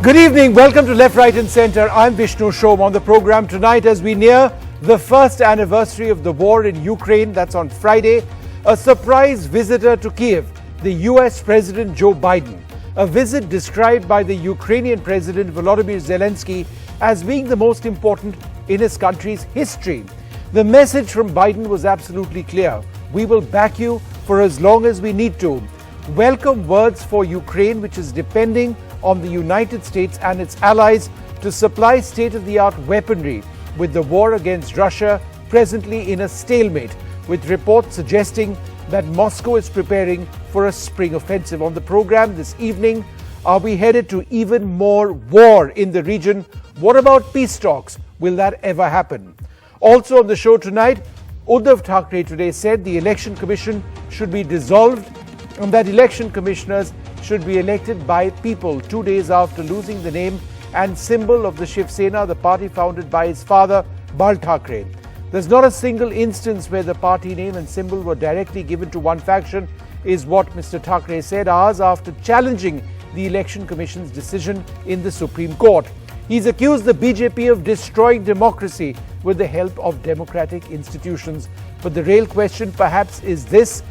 Good evening. Welcome to Left, Right and Centre. I'm Vishnu Shom on the programme tonight as we near the first anniversary of the war in Ukraine. That's on Friday. A surprise visitor to Kyiv, the US President Joe Biden. A visit described by the Ukrainian President Volodymyr Zelensky as being the most important in his country's history. The message from Biden was absolutely clear. We will back you for as long as we need to. Welcome words for Ukraine, which is depending on the United States and its allies to supply state-of-the-art weaponry, with the war against Russia presently in a stalemate, with reports suggesting that Moscow is preparing for a spring offensive. On the program this evening, are we headed to even more war in the region? What about peace talks? Will that ever happen? Also on the show tonight, Uddhav Thackeray today said the election commission should be dissolved and that election commissioners should be elected by people 2 days after losing the name and symbol of the Shiv Sena, the party founded by his father, Bal Thackeray. There's not a single instance where the party name and symbol were directly given to one faction, is what Mr. Thackeray said hours after challenging the Election Commission's decision in the Supreme Court. He's accused the BJP of destroying democracy with the help of democratic institutions. But the real question perhaps is this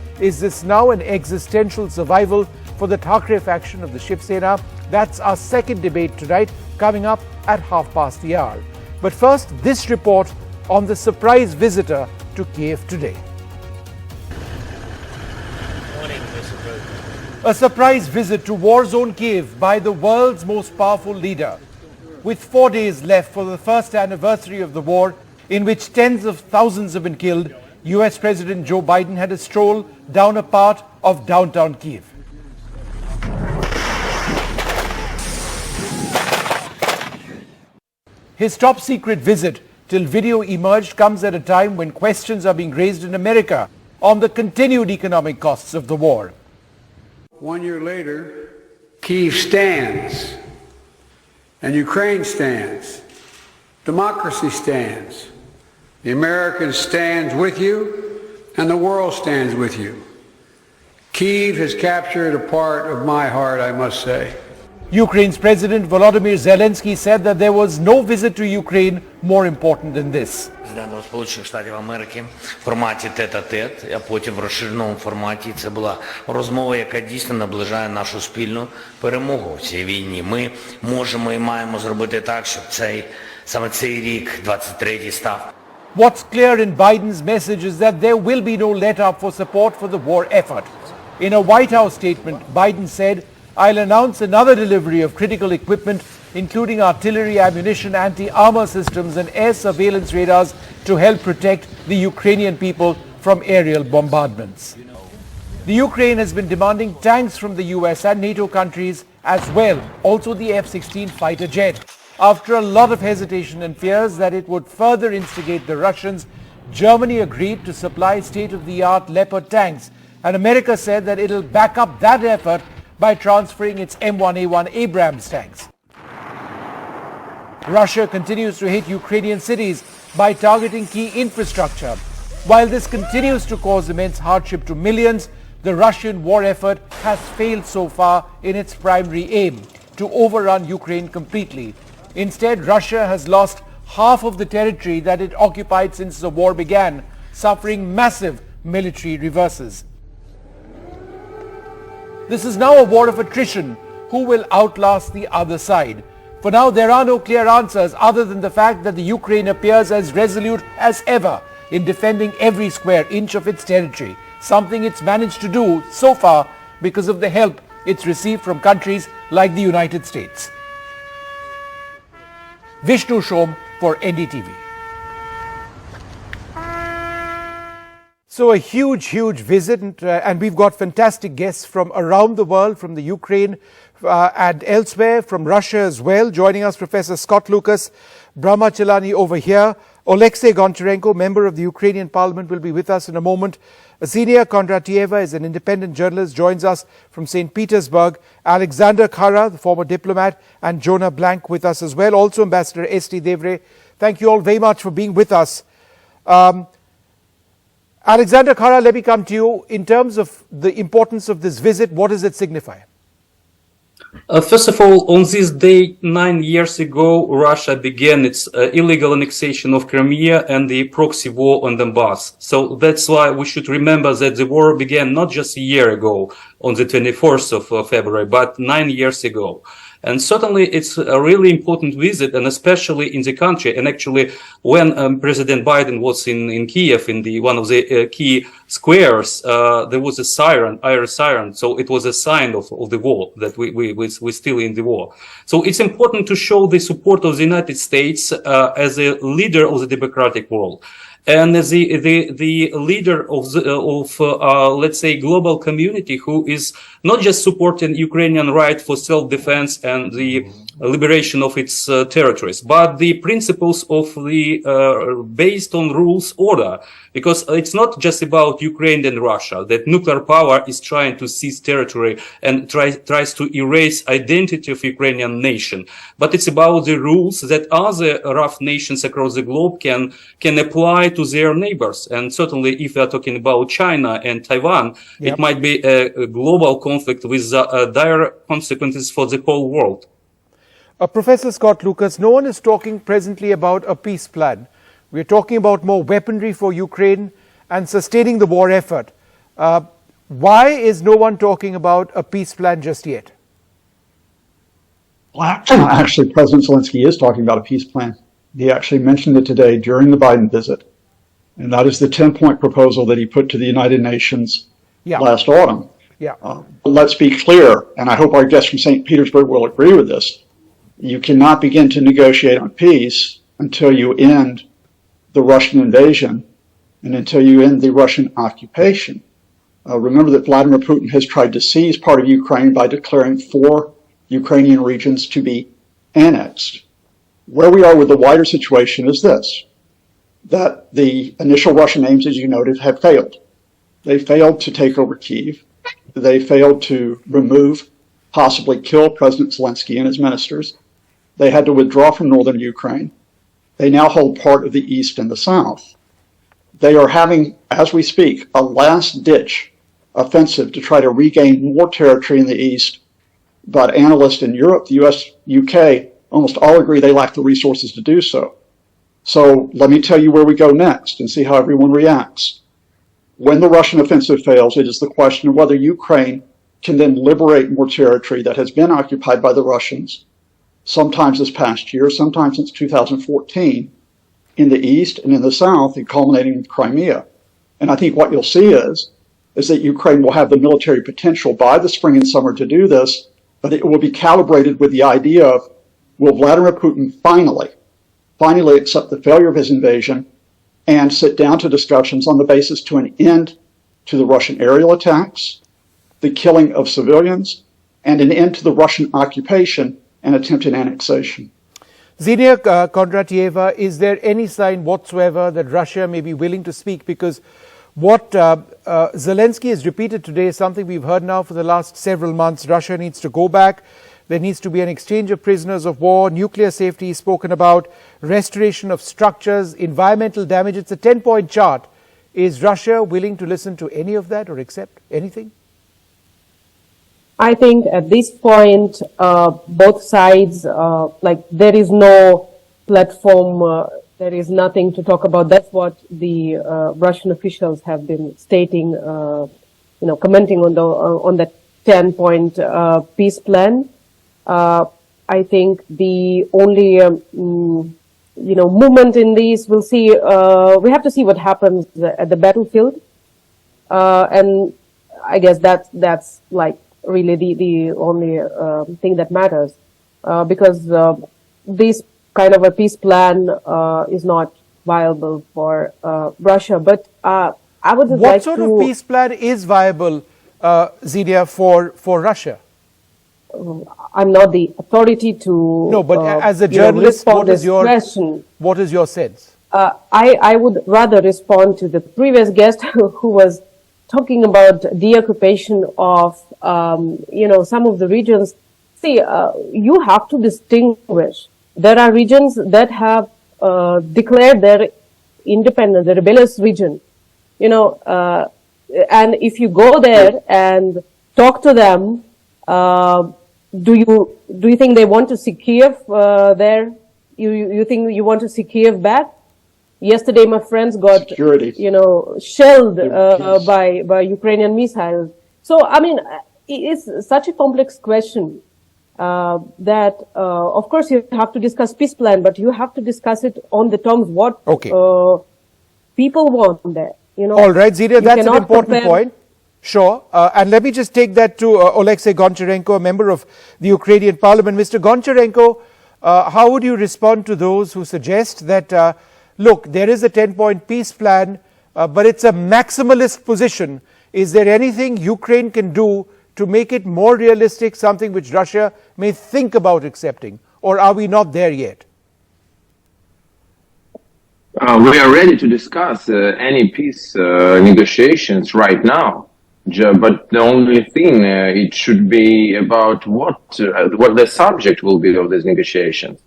now an existential survival for the Thackeray faction of the Shiv Sena? That's our second debate tonight, coming up at 1:30. But first, this report on the surprise visitor to Kyiv today. Morning, Mr. President. A surprise visit to war-zone Kyiv by the world's most powerful leader. With 4 days left for the first anniversary of the war, in which tens of thousands have been killed, US President Joe Biden had a stroll down a part of downtown Kyiv. His top-secret visit, till video emerged, comes at a time when questions are being raised in America on the continued economic costs of the war. 1 year later, Kyiv stands, and Ukraine stands. Democracy stands. The Americans stands with you, and the world stands with you. Kyiv has captured a part of my heart, I must say. Ukraine's President Volodymyr Zelensky said that there was no visit to Ukraine more important than this. Президентом Сполучених Штатів Америки в форматі тет-а-тет, а потім в розширеному форматі. Це була розмова, яка дійсно наближає нашу спільну перемогу в цій війні. Ми можемо і маємо зробити так, щоб саме цей рік, 23-й, став. What's clear in Biden's message is that there will be no let-up for support for the war effort. In a White House statement, Biden said, "I'll announce another delivery of critical equipment, including artillery, ammunition, anti-armor systems and air surveillance radars to help protect the Ukrainian people from aerial bombardments." The Ukraine has been demanding tanks from the US and NATO countries as well, also the F-16 fighter jet. After a lot of hesitation and fears that it would further instigate the Russians, Germany agreed to supply state-of-the-art Leopard tanks, and America said that it'll back up that effort by transferring its M1A1 Abrams tanks. Russia continues to hit Ukrainian cities by targeting key infrastructure. While this continues to cause immense hardship to millions, the Russian war effort has failed so far in its primary aim, to overrun Ukraine completely. Instead, Russia has lost half of the territory that it occupied since the war began, suffering massive military reverses. This is now a war of attrition. Who will outlast the other side? For now, there are no clear answers other than the fact that the Ukraine appears as resolute as ever in defending every square inch of its territory, something it's managed to do so far because of the help it's received from countries like the United States. Vishnu Shom for NDTV. So a huge visit, and we've got fantastic guests from around the world, from the Ukraine and elsewhere, from Russia as well. Joining us, Professor Scott Lucas, Brahma Chelani over here. Oleksiy Goncharenko, member of the Ukrainian Parliament, will be with us in a moment. Xenia Kondratieva is an independent journalist, joins us from St. Petersburg. Alexander Khara, the former diplomat, and Jonah Blank with us as well. Also Ambassador S.T. Devre. Thank you all very much for being with us. Alexander Khara, let me come to you. In terms of the importance of this visit, what does it signify? First of all, on this day, 9 years ago, Russia began its illegal annexation of Crimea and the proxy war on Donbass. So that's why we should remember that the war began not just a year ago, on the 24th of February, but 9 years ago. And certainly it's a really important visit, and especially in the country. And actually, when President Biden was in Kyiv, in one of the key squares, there was a siren, Irish siren. So it was a sign of the war, that we're still in the war. So it's important to show the support of the United States as a leader of the democratic world. And as the leader of let's say, global community, who is not just supporting Ukrainian right for self-defense and the liberation of its territories, but the principles of the based on rules order, because it's not just about Ukraine and Russia, that nuclear power is trying to seize territory and tries to erase identity of Ukrainian nation, but it's about the rules that other rough nations across the globe can apply to their neighbors. And certainly if we are talking about China and Taiwan, it might be a global conflict with dire consequences for the whole world. Professor Scott Lucas, no one is talking presently about a peace plan. We're talking about more weaponry for Ukraine and sustaining the war effort. Why is no one talking about a peace plan just yet? Well, actually, President Zelensky is talking about a peace plan. He actually mentioned it today during the Biden visit. And that is the 10-point proposal that he put to the United Nations last autumn. Let's be clear, and I hope our guests from St. Petersburg will agree with this. You cannot begin to negotiate on peace until you end the Russian invasion and until you end the Russian occupation. Remember that Vladimir Putin has tried to seize part of Ukraine by declaring 4 Ukrainian regions to be annexed. Where we are with the wider situation is this, that the initial Russian aims, as you noted, have failed. They failed to take over Kyiv. They failed to remove, possibly kill President Zelensky and his ministers. They had to withdraw from northern Ukraine. They now hold part of the east and the south. They are having, as we speak, a last-ditch offensive to try to regain more territory in the east. But analysts in Europe, the US, UK, almost all agree they lack the resources to do so. So let me tell you where we go next and see how everyone reacts. When the Russian offensive fails, it is the question of whether Ukraine can then liberate more territory that has been occupied by the Russians, sometimes this past year, sometimes since 2014, in the east and in the south, and culminating with Crimea. And I think what you'll see is that Ukraine will have the military potential by the spring and summer to do this, but it will be calibrated with the idea of, will Vladimir Putin finally accept the failure of his invasion and sit down to discussions on the basis to an end to the Russian aerial attacks, the killing of civilians, and an end to the Russian occupation and attempted annexation. Xenia Kondratieva, is there any sign whatsoever that Russia may be willing to speak? Because what Zelensky has repeated today is something we've heard now for the last several months. Russia needs to go back. There needs to be an exchange of prisoners of war, nuclear safety is spoken about, restoration of structures, environmental damage. It's a 10-point chart. Is Russia willing to listen to any of that or accept anything? I think at this point, both sides, there is no platform, there is nothing to talk about. That's what the Russian officials have been stating, commenting on the 10-point peace plan. I think the only, movement in these, we'll see, we have to see what happens at the battlefield. And I guess that's like really the only thing that matters, because this kind of a peace plan is not viable for Russia. But I would just what sort of peace plan is viable, Xenia, for Russia? I'm not the authority to. No, but as a journalist, what is your sense? I would rather respond to the previous guest who was talking about the occupation of, some of the regions. See, you have to distinguish. There are regions that have declared their independence, the rebellious region, and if you go there and talk to them, do you think they want to see Kyiv there? You think you want to see Kyiv back? Yesterday, my friends got shelled by Ukrainian missiles. So, I mean, it's such a complex question that, of course, you have to discuss peace plan, but you have to discuss it on the terms what people want there. All right, Zita, that's an important point. Sure. And let me just take that to Oleksiy Goncharenko, a member of the Ukrainian parliament. Mr. Goncharenko, how would you respond to those who suggest that, look, there is a 10-point peace plan, but it's a maximalist position. Is there anything Ukraine can do to make it more realistic, something which Russia may think about accepting? Or are we not there yet? We are ready to discuss any peace negotiations right now. But the only thing, it should be about what the subject will be of these negotiations.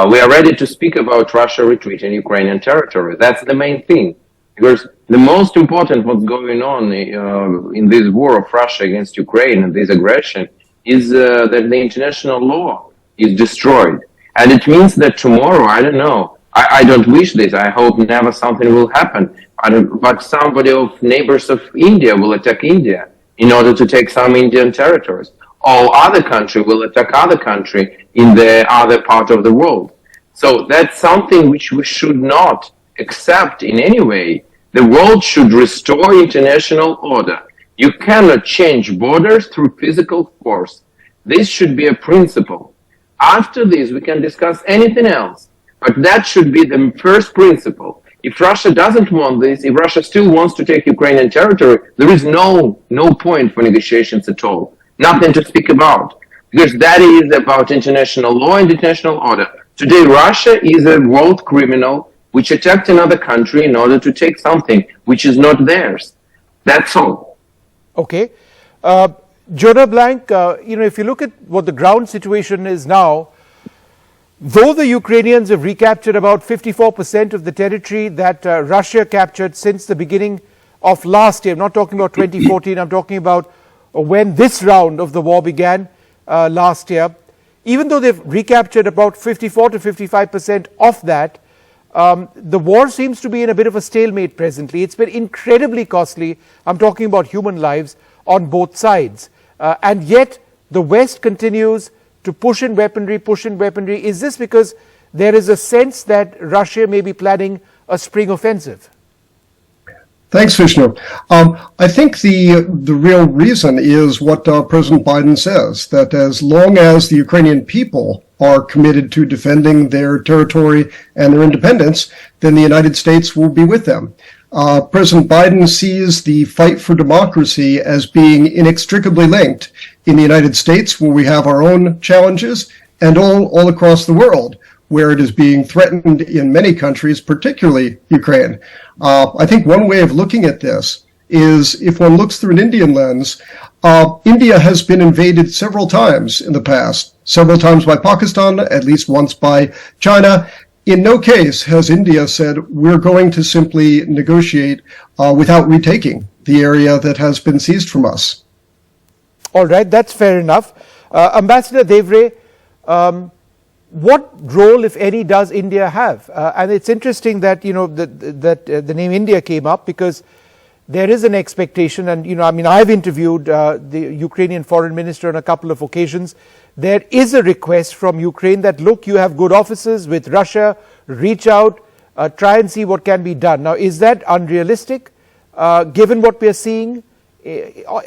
We are ready to speak about Russia retreating Ukrainian territory. That's the main thing. Because the most important what's going on in this war of Russia against Ukraine and this aggression is that the international law is destroyed. And it means that tomorrow, I don't know, I don't wish this, I hope never something will happen, but somebody of neighbors of India will attack India in order to take some Indian territories. Or other country will attack other country in the other part of the world. So that's something which we should not accept in any way. The world should restore international order. You cannot change borders through physical force. This should be a principle. After this, we can discuss anything else. But that should be the first principle. If Russia doesn't want this, if Russia still wants to take Ukrainian territory, there is no point for negotiations at all. Nothing to speak about. Because that is about international law and international order. Today, Russia is a world criminal which attacked another country in order to take something which is not theirs. That's all. Okay. Jonah Blank, if you look at what the ground situation is now, though the Ukrainians have recaptured about 54% of the territory that Russia captured since the beginning of last year, I'm not talking about 2014, I'm talking about when this round of the war began last year, even though they've recaptured about 54 to 55% of that, the war seems to be in a bit of a stalemate presently. It's been incredibly costly. I'm talking about human lives on both sides. And yet the West continues to push in weaponry. Is this because there is a sense that Russia may be planning a spring offensive? Thanks, Vishnu. I think the real reason is what President Biden says, that as long as the Ukrainian people are committed to defending their territory and their independence, then the United States will be with them. President Biden sees the fight for democracy as being inextricably linked in the United States, where we have our own challenges, and all across the world, where it is being threatened in many countries, particularly Ukraine. I think one way of looking at this is, if one looks through an Indian lens, India has been invaded several times in the past, several times by Pakistan, at least once by China. In no case has India said, we're going to simply negotiate without retaking the area that has been seized from us. All right, that's fair enough. Ambassador Devre, what role, if any, does India have? And it's interesting that, that the name India came up, because there is an expectation, and, I've interviewed the Ukrainian foreign minister on a couple of occasions. There is a request from Ukraine that, look, you have good offices with Russia, reach out, try and see what can be done. Now, is that unrealistic, given what we are seeing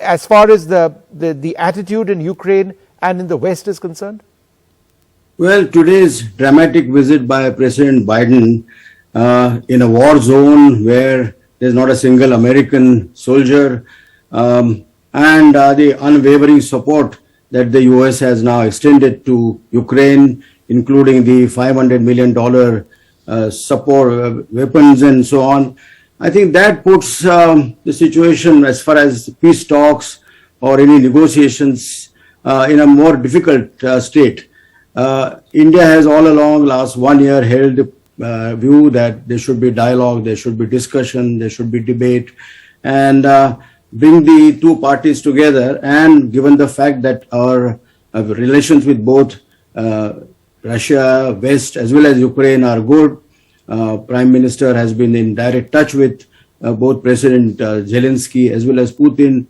as far as the attitude in Ukraine and in the West is concerned? Well, today's dramatic visit by President Biden in a war zone where there's not a single American soldier, and the unwavering support that the U.S. has now extended to Ukraine, including the $500 million support, weapons and so on. I think that puts the situation as far as peace talks or any negotiations in a more difficult state. India has all along last 1 year held view that there should be dialogue, there should be discussion, there should be debate, and bring the two parties together. And given the fact that our relations with both Russia, West, as well as Ukraine are good. Prime Minister has been in direct touch with both President Zelensky as well as Putin.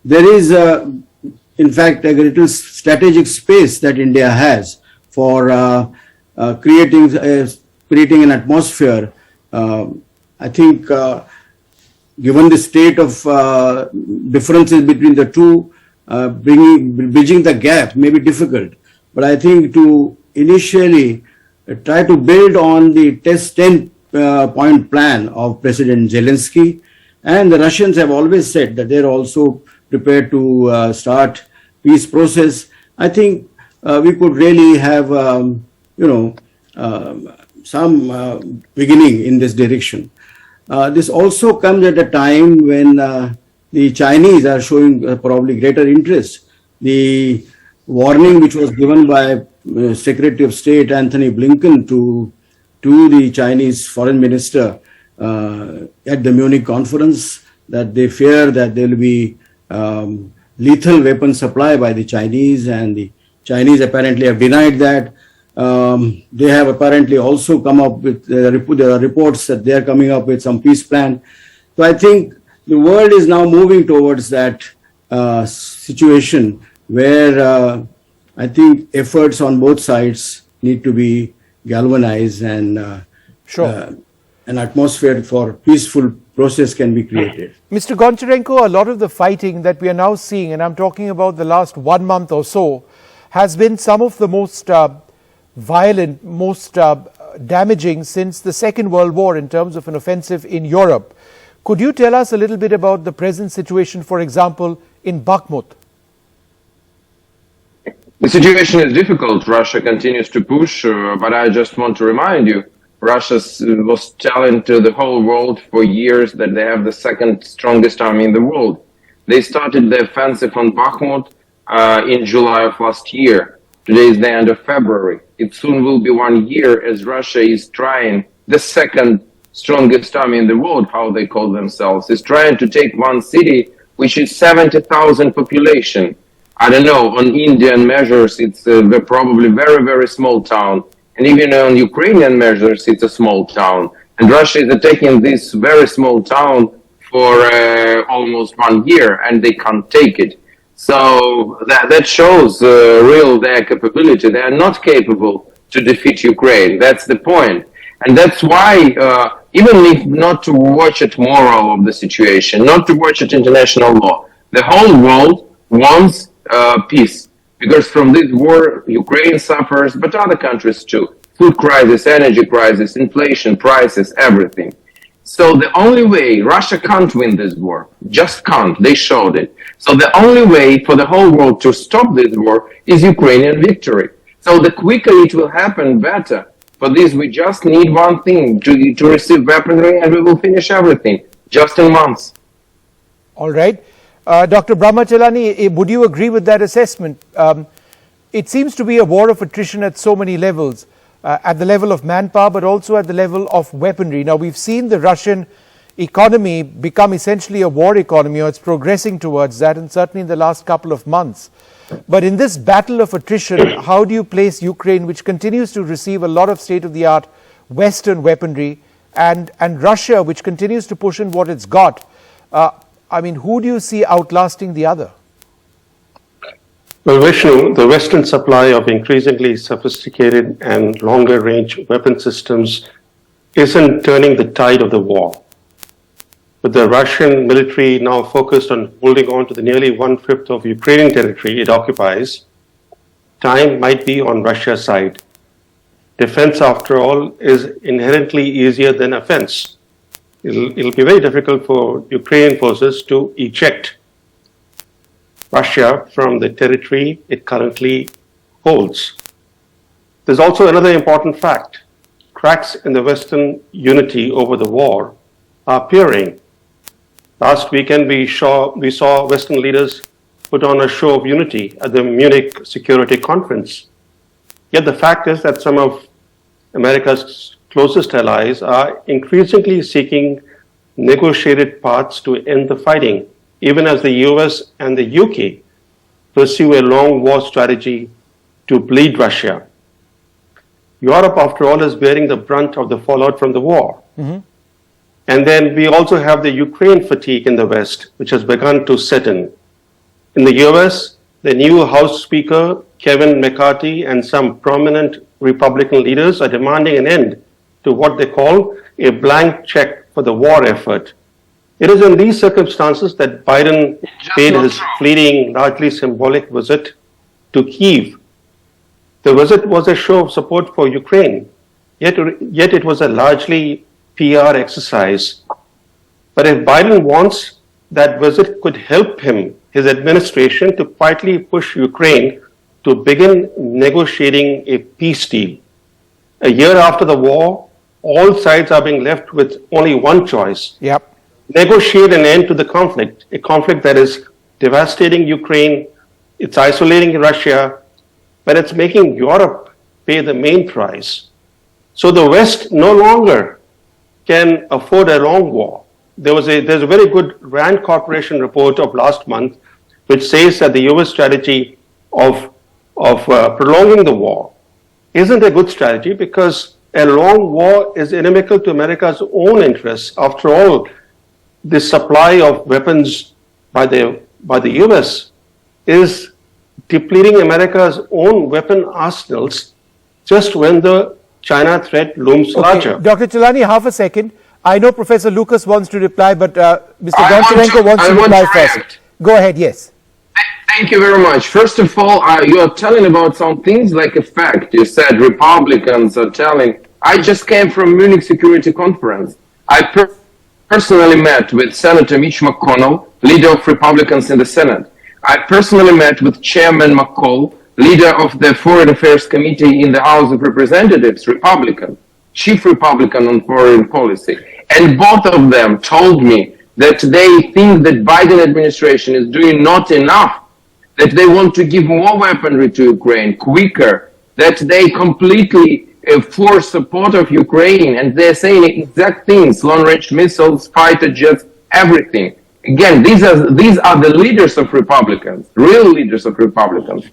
There is, in fact, a little strategic space that India has for creating an atmosphere. I think, given the state of differences between the two, bridging the gap may be difficult. But I think to initially try to build on the 10-point plan of President Zelensky, and the Russians have always said that they're also prepared to start peace process. I think we could really have, some beginning in this direction. This also comes at a time when the Chinese are showing probably greater interest. The warning which was given by Secretary of State Anthony Blinken to the Chinese Foreign Minister at the Munich conference, that they fear that there will be lethal weapon supply by the Chinese, and the Chinese apparently have denied that. They have apparently also come up with there are reports that they are coming up with some peace plan. So I think the world is now moving towards that situation where I think efforts on both sides need to be galvanized, and an atmosphere for peaceful process can be created. Mr. Goncharenko, a lot of the fighting that we are now seeing, and I'm talking about the last 1 month or so, has been some of the most violent, most damaging since the Second World War in terms of an offensive in Europe. Could you tell us a little bit about the present situation, for example, in Bakhmut? The situation is difficult. Russia continues to push, but I just want to remind you, Russia was telling to the whole world for years that they have the second strongest army in the world. They started the offensive on Bakhmut in July of last year. Today is the end of February. It soon will be 1 year as Russia is trying, the second strongest army in the world, how they call themselves, is trying to take one city which is 70,000 population. I don't know, on Indian measures, it's probably very, very small town. And even on Ukrainian measures, it's a small town. And Russia is attacking this very small town for almost 1 year, and they can't take it. So that shows their capability. They are not capable to defeat Ukraine. That's the point. And that's why, even if not to watch it moral of the situation, not to watch it international law, the whole world wants peace. Because from this war, Ukraine suffers, but other countries too. Food crisis, energy crisis, inflation, prices, everything. So the only way, Russia can't win this war, just can't, they showed it. So the only way for the whole world to stop this war is Ukrainian victory. So the quicker it will happen, better. For this, we just need one thing, to receive weaponry, and we will finish everything, just in months. All right. Dr. Brahmachalani, would you agree with that assessment? It seems to be a war of attrition at so many levels, at the level of manpower, but also at the level of weaponry. Now, we've seen the Russian economy become essentially a war economy, or it's progressing towards that, and certainly in the last couple of months. But in this battle of attrition, how do you place Ukraine, which continues to receive a lot of state-of-the-art Western weaponry, and Russia, which continues to push in what it's got? I mean, who do you see outlasting the other? Well, Vishnu, the Western supply of increasingly sophisticated and longer-range weapon systems isn't turning the tide of the war. With the Russian military now focused on holding on to the nearly 1/5 of Ukrainian territory it occupies, time might be on Russia's side. Defense, after all, is inherently easier than offense. It'll be very difficult for Ukrainian forces to eject Russia from the territory it currently holds. There's also another important fact. Cracks in the Western unity over the war are appearing. Last weekend, we saw Western leaders put on a show of unity at the Munich Security Conference. Yet the fact is that some of America's closest allies are increasingly seeking negotiated paths to end the fighting, even as the US and the UK pursue a long war strategy to bleed Russia. Europe, after all, is bearing the brunt of the fallout from the war. Mm-hmm. And then we also have the Ukraine fatigue in the West, which has begun to set in. In the US, the new House Speaker, Kevin McCarthy, and some prominent Republican leaders are demanding an end to what they call a blank check for the war effort. It is in these circumstances that Biden paid his fleeting, largely symbolic visit to Kyiv. The visit was a show of support for Ukraine, yet it was a largely PR exercise. But if Biden wants, that visit could help him, his administration, to quietly push Ukraine to begin negotiating a peace deal. A year after the war, all sides are being left with only one choice. Yep. Negotiate an end to the conflict, a conflict that is devastating Ukraine, it's isolating Russia, but it's making Europe pay the main price. So the West no longer can afford a long war. There's a very good Rand Corporation report of last month, which says that the US strategy of prolonging the war isn't a good strategy because a long war is inimical to America's own interests. After all, the supply of weapons by the US is depleting America's own weapon arsenals just when the China threat looms larger. Dr. Chelani, half a second. I know Professor Lucas wants to reply, but Mr. Goncharenko wants to reply first. Go ahead, yes. Thank you very much. First of all, you are telling about some things like a fact. You said Republicans are telling. I just came from Munich Security Conference. I personally met with Senator Mitch McConnell, leader of Republicans in the Senate. I personally met with Chairman McCall, leader of the Foreign Affairs Committee in the House of Representatives, Republican, chief Republican on foreign policy. And both of them told me that they think that Biden administration is doing not enough, that they want to give more weaponry to Ukraine quicker, that they completely for support of Ukraine, and they're saying exact things: long-range missiles, fighter jets, everything. Again, these are the leaders of Republicans, real leaders of Republicans.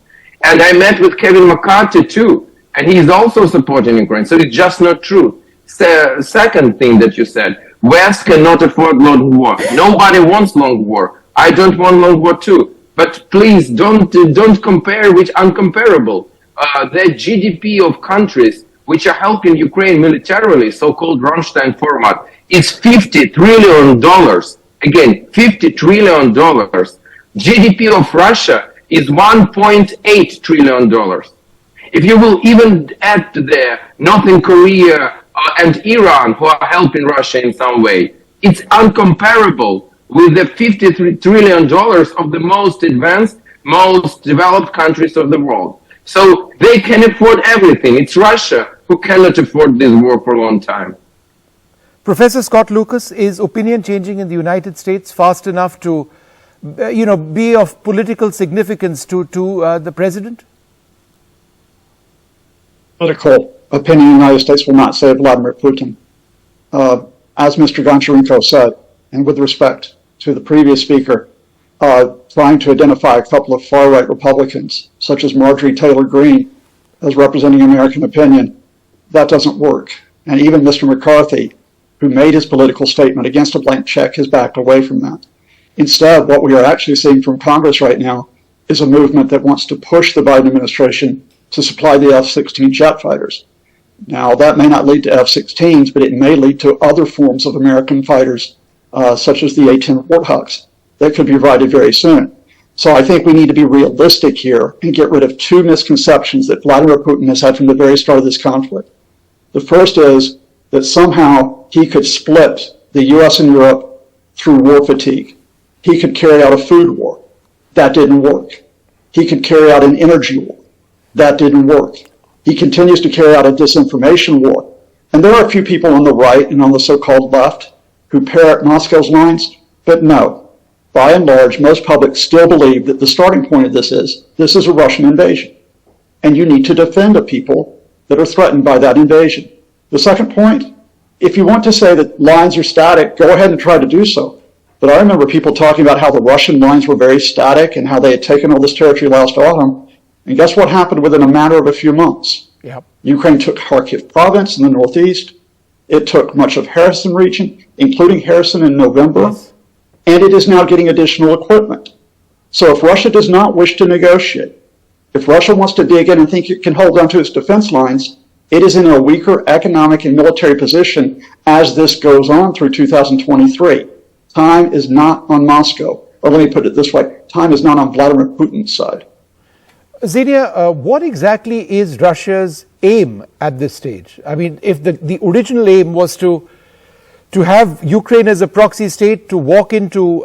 And I met with Kevin McCarthy too, and he's also supporting Ukraine. So it's just not true. Second thing that you said: West cannot afford long war. Nobody wants long war. I don't want long war too. But please don't compare with uncomparable. The GDP of countries which are helping Ukraine militarily, so-called Rammstein format, is $50 trillion. Again, $50 trillion. GDP of Russia is $1.8 trillion. If you will even add there Northern Korea and Iran, who are helping Russia in some way, it's uncomparable with the $53 trillion of the most advanced, most developed countries of the world. So they can afford everything. It's Russia who cannot afford this war for a long time. Professor Scott Lucas, is opinion changing in the United States fast enough to, be of political significance to the president? Political opinion in the United States will not save Vladimir Putin. As Mr. Goncharenko said, and with respect to the previous speaker, trying to identify a couple of far-right Republicans, such as Marjorie Taylor Greene, as representing American opinion, that doesn't work. And even Mr. McCarthy, who made his political statement against a blank check, has backed away from that. Instead, what we are actually seeing from Congress right now is a movement that wants to push the Biden administration to supply the F-16 jet fighters. Now, that may not lead to F-16s, but it may lead to other forms of American fighters, such as the A-10 Warthogs, that could be provided very soon. So I think we need to be realistic here and get rid of two misconceptions that Vladimir Putin has had from the very start of this conflict. The first is that somehow he could split the US and Europe through war fatigue. He could carry out a food war. That didn't work. He could carry out an energy war. That didn't work. He continues to carry out a disinformation war. And there are a few people on the right and on the so-called left who parrot Moscow's lines, but no. By and large, most public still believe that the starting point of this is a Russian invasion. And you need to defend the people that are threatened by that invasion. The second point, if you want to say that lines are static, go ahead and try to do so. But I remember people talking about how the Russian lines were very static and how they had taken all this territory last autumn. And guess what happened within a matter of a few months? Yep. Ukraine took Kharkiv province in the northeast. It took much of Kherson region, including Kherson in November. Yes. And it is now getting additional equipment. So if Russia does not wish to negotiate, if Russia wants to dig in and think it can hold on to its defense lines, it is in a weaker economic and military position as this goes on through 2023. Time is not on Moscow. Or let me put it this way, time is not on Vladimir Putin's side. Xenia, what exactly is Russia's aim at this stage? I mean, if the original aim was to have Ukraine as a proxy state, to walk into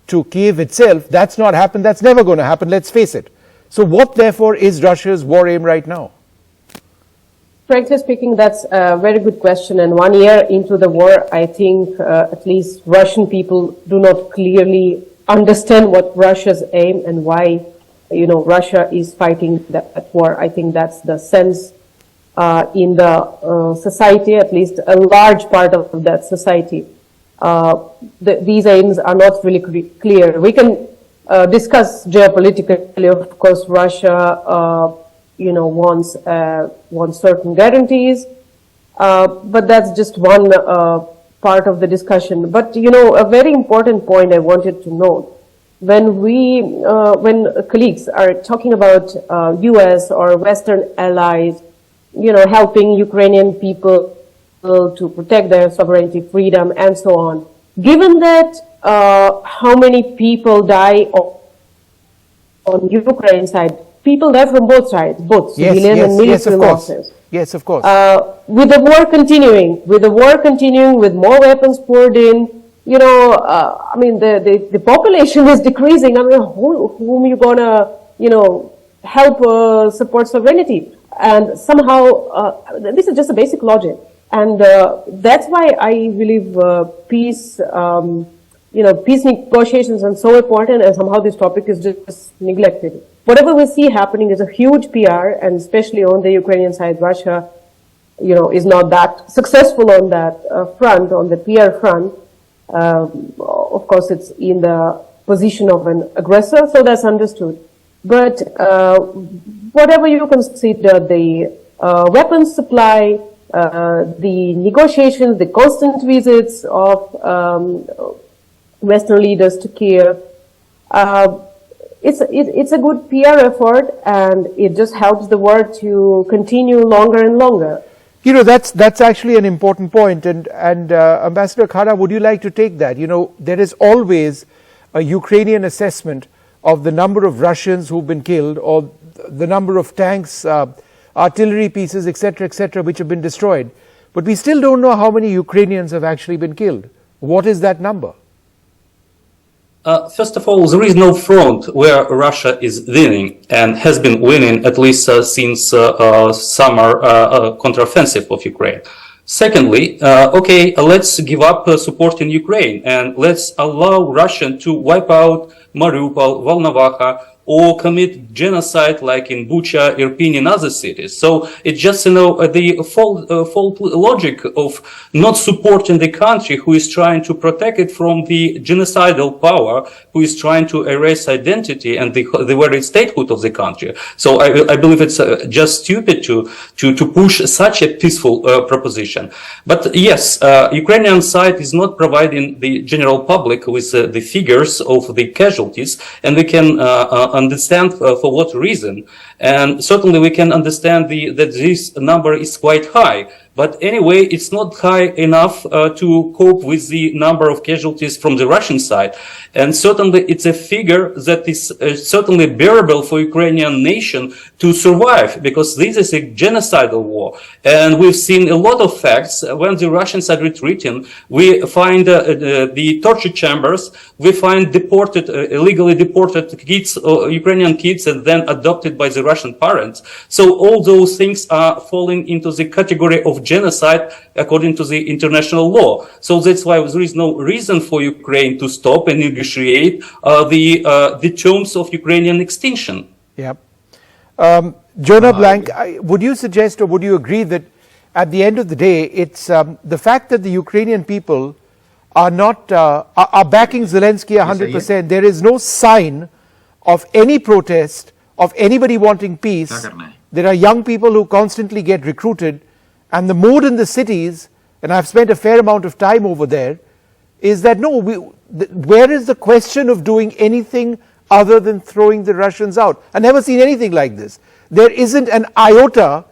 to Kyiv itself, that's not happened, that's never going to happen, let's face it. So what, therefore, is Russia's war aim right now? Frankly speaking, that's a very good question. And 1 year into the war, I think at least Russian people do not clearly understand what Russia's aim and why, Russia is fighting that war. I think that's the sense in the society, at least a large part of that society. These aims are not really clear. We can discuss geopolitically, of course, Russia wants certain guarantees, but that's just one part of the discussion. But a very important point I wanted to note: when colleagues are talking about U.S. or Western allies, helping Ukrainian people to protect their sovereignty, freedom, and so on. Given that how many people die on Ukraine side, people die from both sides, both civilian and military losses. Yes, of course. With the war continuing, with more weapons poured in, the population is decreasing. I mean, whom you gonna, help support sovereignty? And somehow, this is just a basic logic. And that's why I believe peace negotiations are so important, and somehow this topic is just neglected. Whatever we see happening is a huge PR, and especially on the Ukrainian side, Russia, is not that successful on that front, on the PR front. Of course, it's in the position of an aggressor, so that's understood. But whatever you consider, the weapons supply, the negotiations, the constant visits of Western leaders to Kyiv, it's a good PR effort, and it just helps the war to continue longer and longer. That's actually an important point, and Ambassador Khara, would you like to take that? There is always a Ukrainian assessment of the number of Russians who've been killed, or the number of tanks, artillery pieces, etc., which have been destroyed. But we still don't know how many Ukrainians have actually been killed. What is that number? First of all, there is no front where Russia is winning and has been winning at least since summer counteroffensive of Ukraine. Secondly, let's give up supporting Ukraine and let's allow Russia to wipe out Mariupol, Volnovakha, or commit genocide like in Bucha, Irpin, and other cities. So it's just, the fault logic of not supporting the country who is trying to protect it from the genocidal power, who is trying to erase identity and the very statehood of the country. So I believe it's just stupid to push such a peaceful proposition. But yes, Ukrainian side is not providing the general public with the figures of the casualties, and we can understand for what reason. And certainly we can understand that this number is quite high. But anyway, it's not high enough to cope with the number of casualties from the Russian side. And certainly it's a figure that is certainly bearable for Ukrainian nation to survive, because this is a genocidal war. And we've seen a lot of facts. When the Russians are retreating, we find the torture chambers, we find illegally deported kids, Ukrainian kids, and then adopted by the Russian parents. So all those things are falling into the category of genocide according to the international law. So that's why there is no reason for Ukraine to stop and negotiate the terms of Ukrainian extinction. Yeah. Jonah Blank, would you suggest, or would you agree that at the end of the day, it's the fact that the Ukrainian people are not are backing Zelensky 100%. There is no sign of any protest, of anybody wanting peace. There are young people who constantly get recruited, and the mood in the cities, and I've spent a fair amount of time over there, is that no, where is the question of doing anything other than throwing the Russians out? I've never seen anything like this. There isn't an iota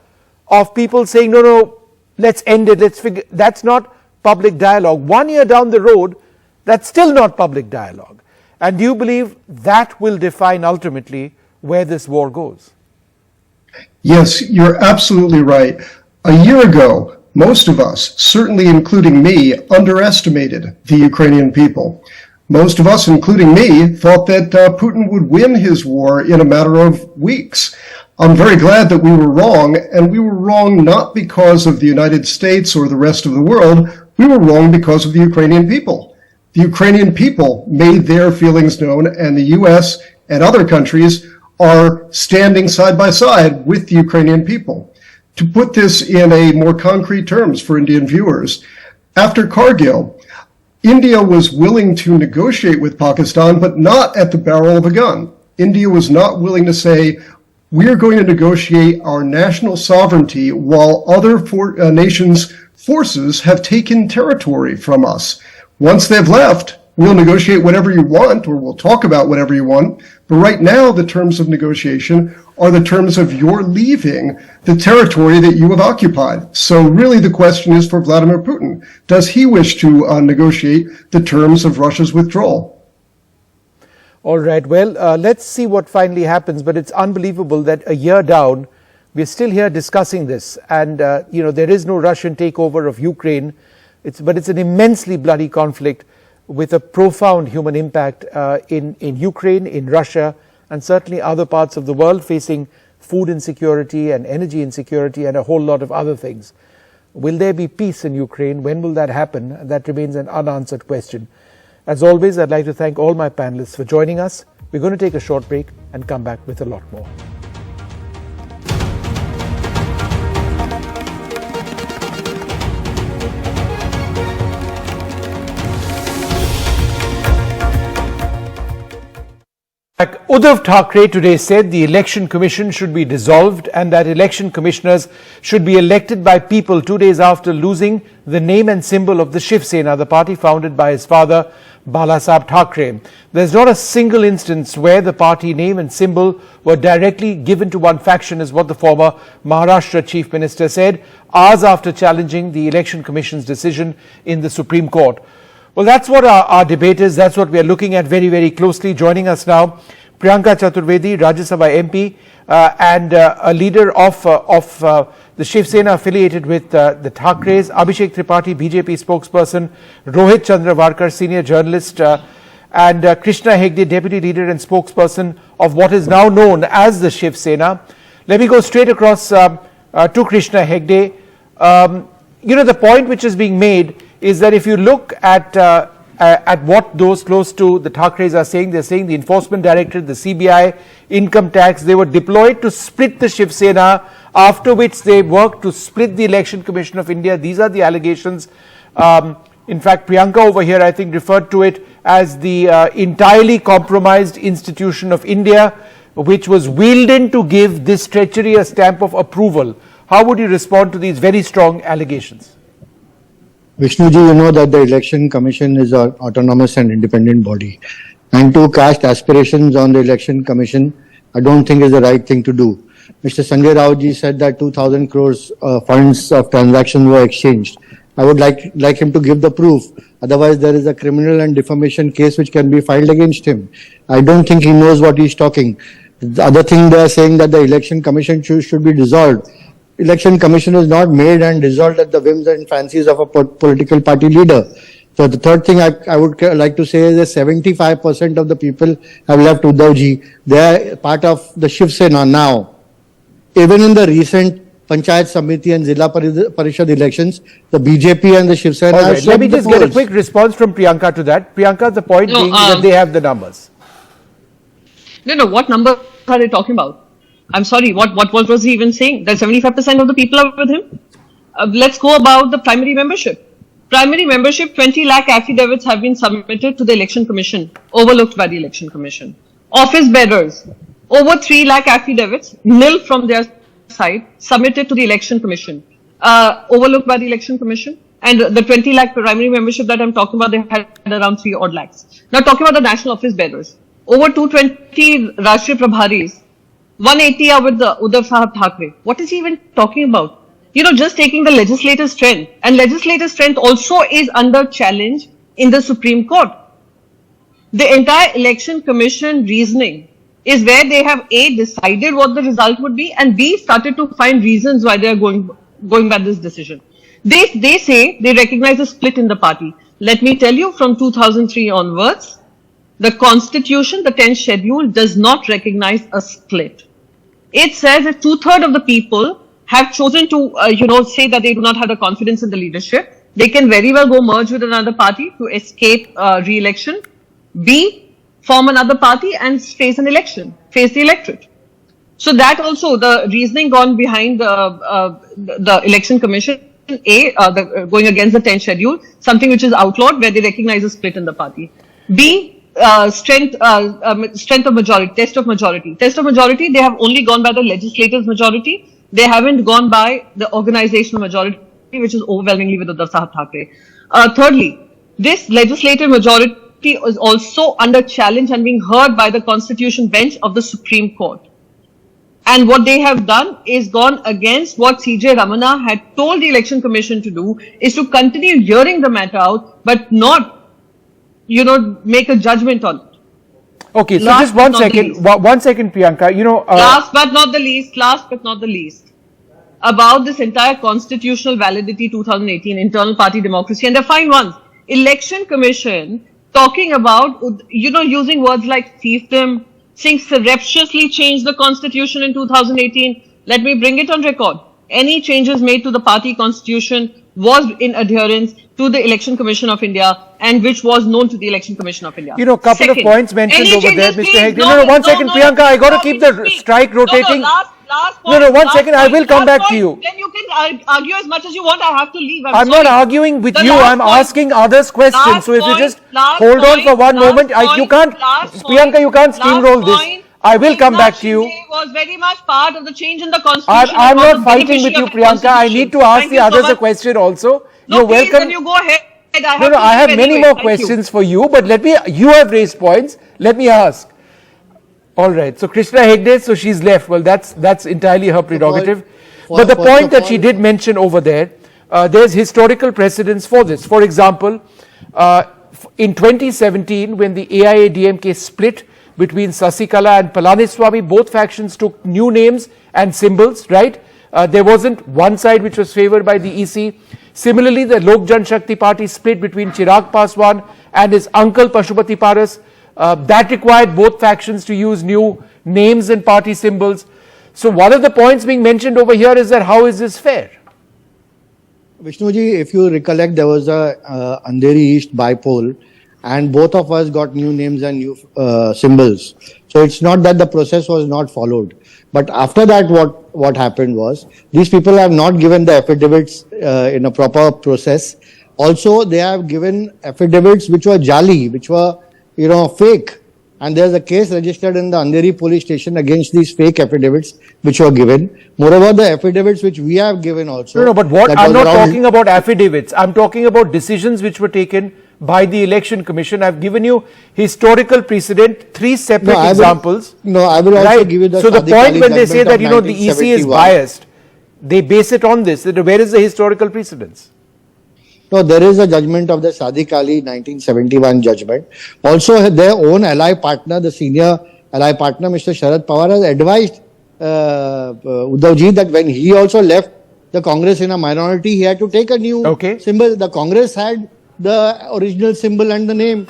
of people saying, no, let's end it, let's figure. That's not public dialogue. 1 year down the road, that's still not public dialogue. And do you believe that will define ultimately where this war goes? Yes, you're absolutely right. A year ago, most of us, certainly including me, underestimated the Ukrainian people. Most of us, including me, thought that Putin would win his war in a matter of weeks. I'm very glad that we were wrong, and we were wrong not because of the United States or the rest of the world. We were wrong because of the Ukrainian people. The Ukrainian people made their feelings known, and the U.S. and other countries are standing side by side with the Ukrainian people. To put this in a more concrete terms for Indian viewers, after Kargil, India was willing to negotiate with Pakistan, but not at the barrel of a gun. India was not willing to say, we're going to negotiate our national sovereignty while other nations' forces have taken territory from us. Once they've left, we'll negotiate whatever you want, or we'll talk about whatever you want. But right now, the terms of negotiation are the terms of your leaving the territory that you have occupied. So really the question is for Vladimir Putin. Does he wish to negotiate the terms of Russia's withdrawal? All right, well, let's see what finally happens. But it's unbelievable that a year down, we're still here discussing this. And, there is no Russian takeover of Ukraine. But it's an immensely bloody conflict with a profound human impact in Ukraine, in Russia, and certainly other parts of the world facing food insecurity and energy insecurity and a whole lot of other things. Will there be peace in Ukraine? When will that happen? That remains an unanswered question. As always, I'd like to thank all my panelists for joining us. We're going to take a short break and come back with a lot more. Uddhav Thackeray today said the election commission should be dissolved and that election commissioners should be elected by people 2 days after losing the name and symbol of the Shiv Sena, the party founded by his father Balasaheb Thackeray. There's not a single instance where the party name and symbol were directly given to one faction, is what the former Maharashtra Chief Minister said, hours after challenging the election commission's decision in the Supreme Court. Well, that's what our debate is. That's what we are looking at very, very closely. Joining us now, Priyanka Chaturvedi, Rajya Sabha MP and a leader of the Shiv Sena affiliated with the Thackeray's, Abhishek Tripathi, BJP spokesperson, Rohit Chandravarkar, senior journalist, and Krishna Hegde, deputy leader and spokesperson of what is now known as the Shiv Sena. Let me go straight across to Krishna Hegde. The point which is being made is that if you look at what those close to the Thackeray's are saying, they're saying the Enforcement Directorate, the CBI, Income Tax, they were deployed to split the Shiv Sena, after which they worked to split the Election Commission of India. These are the allegations. In fact, Priyanka over here, I think, referred to it as the entirely compromised institution of India, which was wheeled in to give this treachery a stamp of approval. How would you respond to these very strong allegations? Vishnuji, you know that the Election Commission is an autonomous and independent body. And to cast aspirations on the Election Commission, I don't think is the right thing to do. Mr. Sanjay Rao ji said that 2,000 crores funds of transactions were exchanged. I would like him to give the proof. Otherwise, there is a criminal and defamation case which can be filed against him. I don't think he knows what he's talking. The other thing they are saying that the Election Commission should be dissolved. Election Commission is not made and dissolved at the whims and fancies of a political party leader. So the third thing I would like to say is that 75% of the people have left Uddhavji. They are part of the Shiv Sena now. Even in the recent Panchayat Samiti and Zilla Parishad elections, the BJP and the Shiv Sena... Right. Let me just get a quick response from Priyanka to that. Priyanka, the point being that they have the numbers. No, what number are they talking about? I'm sorry, what was he even saying? That 75% of the people are with him? Let's go about the primary membership. primary membership, 20 lakh affidavits have been submitted to the Election Commission, overlooked by the Election Commission. Office bearers, over 3 lakh affidavits, nil from their side, submitted to the Election Commission, overlooked by the Election Commission. And the 20 lakh primary membership that I'm talking about, they had around 3 odd lakhs. Now talking about the national office bearers, over 220 Rashtriya Prabharis, 180 are with the Uddhav Sahab Thackeray. What is he even talking about? You know, just taking the legislative strength. And legislative strength also is under challenge in the Supreme Court. The entire Election Commission reasoning is where they have A, decided what the result would be, and B, started to find reasons why they are going by this decision. They say they recognize a split in the party. Let me tell you, from 2003 onwards, the Constitution, the 10th schedule, does not recognize a split. It says that 2/3 of the people have chosen to, say that they do not have the confidence in the leadership. They can very well go merge with another party to escape re-election. B, form another party and face an election, face the electorate. So that also, the reasoning gone behind the Election Commission, going against the 10th schedule, something which is outlawed, where they recognize a split in the party. B, strength of majority, test of majority. Test of majority, they have only gone by the legislative majority. They haven't gone by the organizational majority, which is overwhelmingly with Uddhav Sahab Thackeray. Thirdly, this legislative majority is also under challenge and being heard by the Constitution bench of the Supreme Court. And what they have done is gone against what C.J. Ramana had told the Election Commission to do, is to continue hearing the matter out, but not, make a judgment on it. Okay, so just 1 second, 1 second, Priyanka, last but not the least, about this entire constitutional validity 2018, internal party democracy, and the fine ones. Election Commission talking about, using words like fiefdom, saying surreptitiously changed the constitution in 2018. Let me bring it on record. Any changes made to the party constitution was in adherence to the Election Commission of India, and which was known to the Election Commission of India. Couple of points mentioned over there, Mr. Hegde. No, 1 second, Priyanka, I got to keep the strike rotating. Last point. No, 1 second, I will come back to you. Then you can argue as much as you want. I have to leave. I'm not arguing with you. I'm asking others questions. So if you just hold on for one moment, you can't, Priyanka, you can't steamroll this. I will come back to you. Was very much part of the change in the constitution. I'm not fighting with you, Priyanka. I need to ask the others a question also. You're welcome. Then you go ahead. I have many more questions for you, but you have raised points. Let me ask. All right. So Krishna Hegde, so she's left. Well, that's entirely her prerogative. But the point that she did mention over there, there's historical precedence for this. For example, in 2017, when the AIA-DMK split between Sasikala and Palaniswamy, both factions took new names and symbols, right? There wasn't one side which was favored by the EC. Similarly, the Lok Janshakti Party split between Chirag Paswan and his uncle Pashupati Paras. That required both factions to use new names and party symbols. So one of the points being mentioned over here is that how is this fair? Vishnuji, if you recollect, there was a Andheri East bipole, and both of us got new names and new symbols. So it's not that the process was not followed. But after that, what happened was, these people have not given the affidavits in a proper process. Also, they have given affidavits which were jali, which were, fake. And there's a case registered in the Andheri police station against these fake affidavits which were given. Moreover, the affidavits which we have given also. No, but I'm not talking about affidavits. I'm talking about decisions which were taken by the Election Commission. I've given you historical precedent, 3 separate examples. I will also give you the. So the point when they say that, the EC is biased, they base it on this. Where is the historical precedence? No, there is a judgment of the Sadiq Ali 1971 judgment. Also, their own ally partner, the senior ally partner, Mr. Sharad Pawar, has advised Uddhavji that when he also left the Congress in a minority, he had to take a new symbol. The Congress had the original symbol and the name.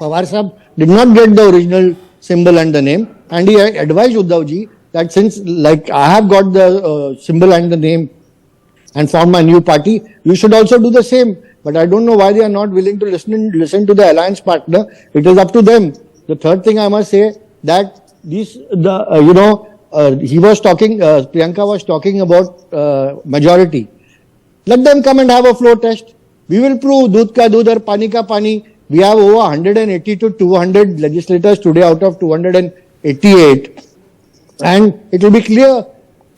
Pawar Sahab did not get the original symbol and the name, and he advised Uddhavji that since I have got the symbol and the name and form a new party, you should also do the same. But I don't know why they are not willing to listen to the alliance partner. It is up to them. The third thing I must say, that he was talking, Priyanka was talking about majority. Let them come and have a floor test. We will prove dudh ka dudh aur pani ka pani. We have over 180 to 200 legislators today out of 288. And it will be clear.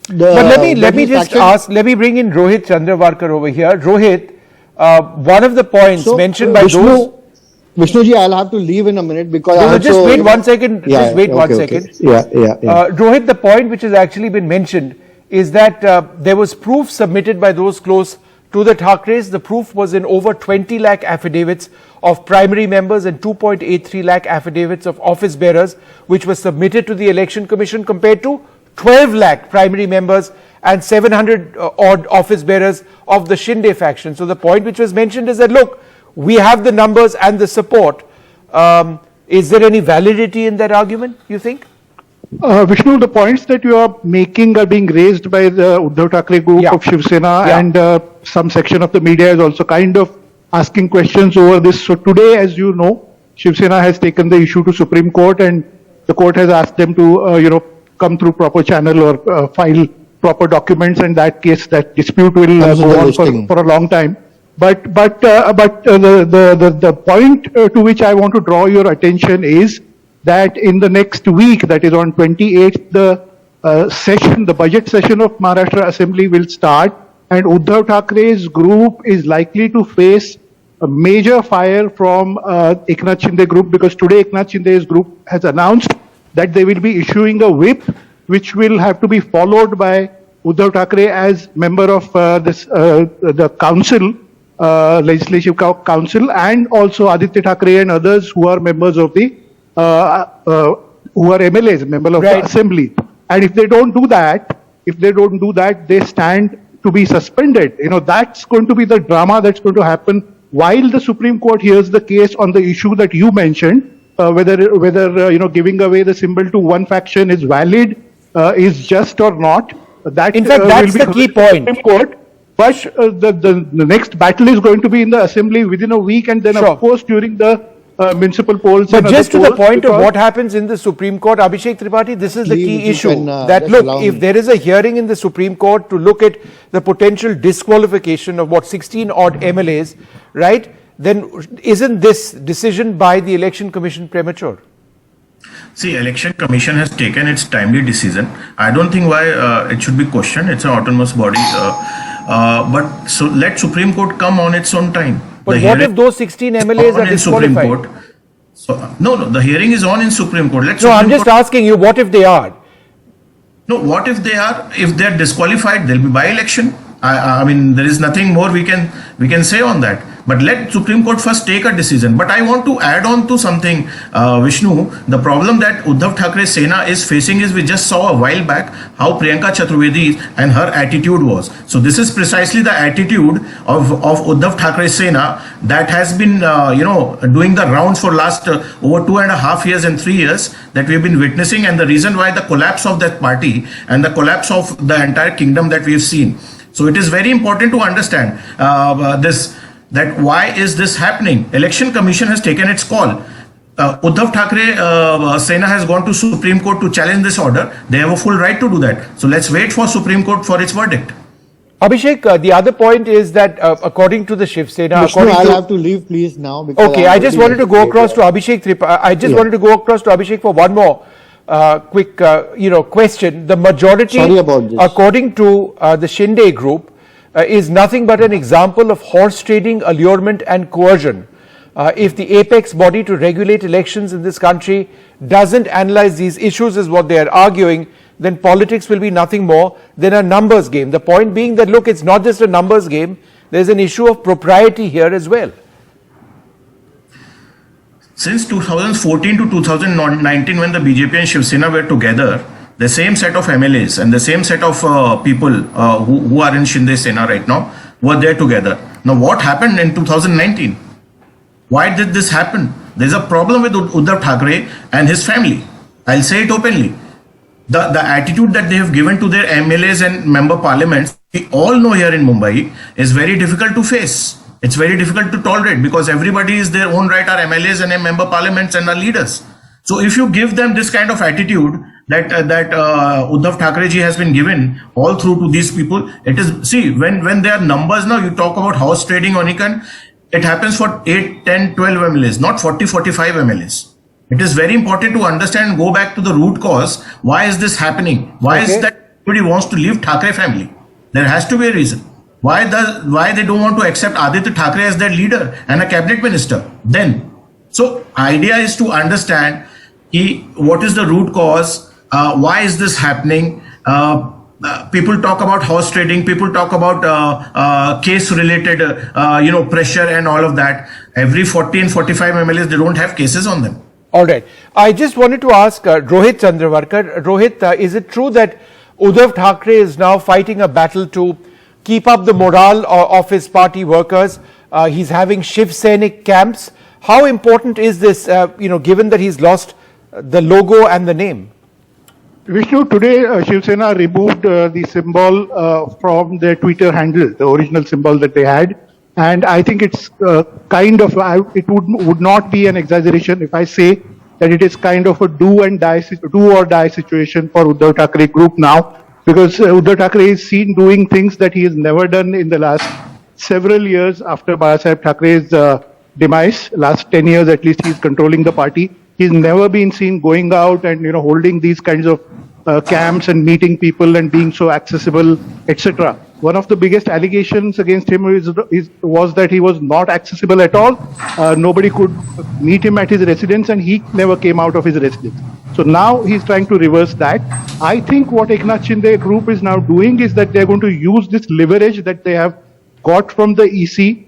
But let me just ask, let me bring in Rohit Chandravarkar over here. Rohit, one of the points mentioned by those... Vishnuji, I'll have to leave in a minute because just wait 1 second. Just wait 1 second. Yeah. Rohit, the point which has actually been mentioned is that there was proof submitted by those close to the Thakres. The proof was in over 20 lakh affidavits of primary members and 2.83 lakh affidavits of office bearers, which were submitted to the Election Commission, compared to 12 lakh primary members and 700 odd office bearers of the Shinde faction. So the point which was mentioned is that, look, we have the numbers and the support. Is there any validity in that argument, you think? Vishnu, the points that you are making are being raised by the Uddhav Thackeray group of Shiv Sena, and some section of the media is also kind of asking questions over this. So today, as you know, Shiv Sena has taken the issue to Supreme Court, and the court has asked them to, come through proper channel or file proper documents, and that case, that dispute will go on for a long time. But the point to which I want to draw your attention is that in the next week, that is on 28th, the budget session of Maharashtra Assembly will start, and Uddhav Thackeray's group is likely to face a major fire from Eknath Shinde group, because today Eknath Shinde's group has announced that they will be issuing a whip, which will have to be followed by Uddhav Thackeray as member of the council, legislative council, and also Aditya Thackeray and others who are members of the who are MLAs, member of the assembly. And if they don't do that, they stand to be suspended. That's going to be the drama that's going to happen while the Supreme Court hears the case on the issue that you mentioned, whether giving away the symbol to one faction is valid, is just or not. That in fact, that's the key point. Supreme Court. But the next battle is going to be in the assembly within a week, and then of course during the municipal polls. But just to the point of what happens in the Supreme Court, Abhishek Tripathi, this is the key issue. That look, if there is a hearing in the Supreme Court to look at the potential disqualification of 16 odd MLAs, right? Then isn't this decision by the Election Commission premature? See, Election Commission has taken its timely decision. I don't think why it should be questioned. It's an autonomous body. But so let Supreme Court come on its own time. But what if those 16 MLAs are disqualified? Supreme Court. So, no, the hearing is on in Supreme Court. I'm just asking you, what if they are? No, what if they are? If they are disqualified, there will be by-election. I mean, there is nothing more we can say on that. But let Supreme Court first take a decision. But I want to add on to something, Vishnu. The problem that Uddhav Thackeray Sena is facing is, we just saw a while back how Priyanka Chaturvedi and her attitude was. So this is precisely the attitude of Uddhav Thackeray Sena that has been, doing the rounds for last over 2.5 years and 3 years that we have been witnessing, and the reason why the collapse of that party and the collapse of the entire kingdom that we have seen. So it is very important to understand that why is this happening? Election Commission has taken its call. Uddhav Thackeray Sena has gone to Supreme Court to challenge this order. They have a full right to do that. So let's wait for Supreme Court for its verdict. Abhishek, the other point is that according to the Shiv Sena, I'll have to leave please now. Okay, I just wanted to go across to Abhishek wanted to go across to Abhishek for one more quick question. The majority, according to the Shinde group, is nothing but an example of horse trading, allurement and coercion. If the apex body to regulate elections in this country doesn't analyze these issues, is what they are arguing, then politics will be nothing more than a numbers game. The point being that, look, it's not just a numbers game, there's an issue of propriety here as well. Since 2014 to 2019, when the BJP and Shiv Sena were together, the same set of MLAs and the same set of people who are in Shinde Sena right now were there together. Now, what happened in 2019? Why did this happen? There's a problem with Uddhav Thackeray and his family. I'll say it openly. The attitude that they have given to their MLAs and member parliaments, we all know here in Mumbai, is very difficult to face. It's very difficult to tolerate, because everybody is their own right, our MLAs and member parliaments and our leaders. So if you give them this kind of attitude, that Uddhav Thackeray ji has been given all through to these people. It is, see, when there are numbers now, you talk about house trading on Ikan, it happens for 8, 10, 12 MLAs, not 40, 45 MLAs. It is very important to understand and go back to the root cause. Why is this happening? Why is that everybody wants to leave Thackeray family? There has to be a reason. Why they don't want to accept Aditya Thackeray as their leader and a cabinet minister then? So idea is to understand what is the root cause, why is this happening. People talk about house trading, people talk about case related pressure and all of that. Every 40 and 45 MLAs, they don't have cases on them. All right. I just wanted to ask Rohit Chandravarkar. Rohit, is it true that Uddhav Thackeray is now fighting a battle to keep up the morale of his party workers? He's having Shiv Sainik camps. How important is this, given that he's lost the logo and the name? Vishnu, today Shiv Sena removed the symbol from their Twitter handle, the original symbol that they had. And I think it's it would not be an exaggeration if I say that it is kind of a do or die situation for Uddhav Thackeray group now, because Uddhav Thackeray is seen doing things that he has never done in the last several years after Balasaheb Thackeray's demise. Last 10 years at least he's controlling the party. He's never been seen going out and holding these kinds of camps and meeting people and being so accessible, etc. One of the biggest allegations against him was that he was not accessible at all. Nobody could meet him at his residence and he never came out of his residence. So now he's trying to reverse that. I think what Eknath Shinde group is now doing is that they're going to use this leverage that they have got from the EC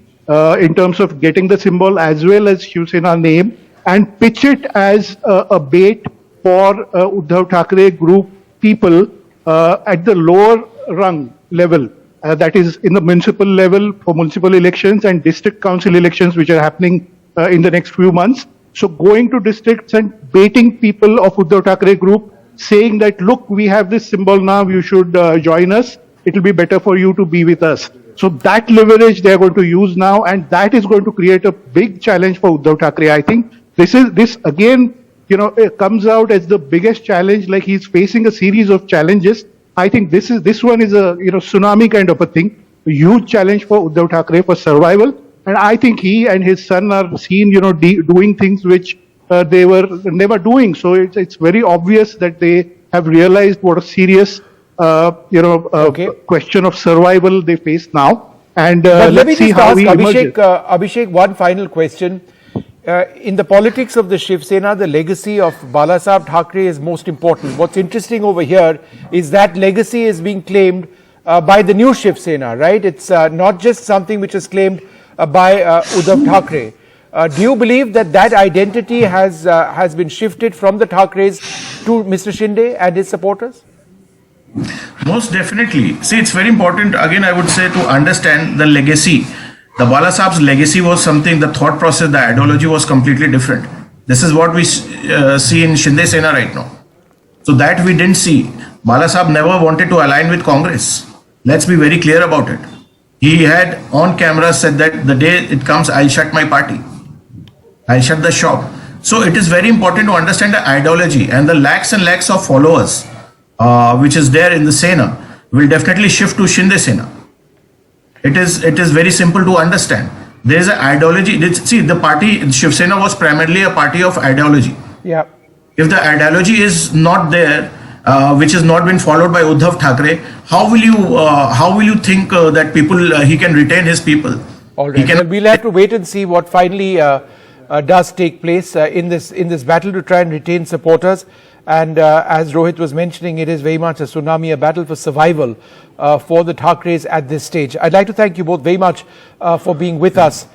in terms of getting the symbol as well as Shiv Sena name and pitch it as a bait for Uddhav Thackeray group people at the lower rung level. That is in the municipal level for municipal elections and district council elections which are happening in the next few months. So going to districts and baiting people of Uddhav Thackeray group, saying that, look, we have this symbol now, you should join us. It will be better for you to be with us. So that leverage they are going to use now, and that is going to create a big challenge for Uddhav Thackeray. I think this again, it comes out as the biggest challenge, like he's facing a series of challenges. I think this one is a tsunami kind of a thing, a huge challenge for Uddhav Thackeray for survival. And I think he and his son are seen, doing things which they were never doing. So it's very obvious that they have realized what a serious, question of survival they face now. And let's see how he emerges. Abhishek, one final question. In the politics of the Shiv Sena, the legacy of Balasaheb Thackeray is most important. What's interesting over here is that legacy is being claimed by the new Shiv Sena, right? It's not just something which is claimed by Uddhav Thackeray. Do you believe that identity has been shifted from the Thackeray's to Mr. Shinde and his supporters? Most definitely. See, it's very important, again, I would say, to understand the legacy. The Balasaheb's legacy was something, the thought process, the ideology was completely different. This is what we see in Shinde Sena right now. So that we didn't see. Balasaheb never wanted to align with Congress. Let's be very clear about it. He had on camera said that the day it comes, I'll shut my party. I'll shut the shop. So it is very important to understand the ideology, and the lakhs and lakhs of followers which is there in the Sena will definitely shift to Shinde Sena. It is very simple to understand. There is an ideology. See, the party Shiv Sena was primarily a party of ideology. Yeah. If the ideology is not there, which has not been followed by Uddhav Thackeray, how will you think that he can retain his people? All right. Well, we'll have to wait and see what finally does take place in this battle to try and retain supporters. And as Rohit was mentioning, it is very much a tsunami, a battle for survival for the Thackerays at this stage. I'd like to thank you both very much for being with us.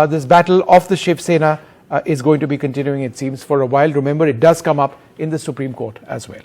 This battle of the Shiv Sena is going to be continuing, it seems, for a while. Remember, it does come up in the Supreme Court as well.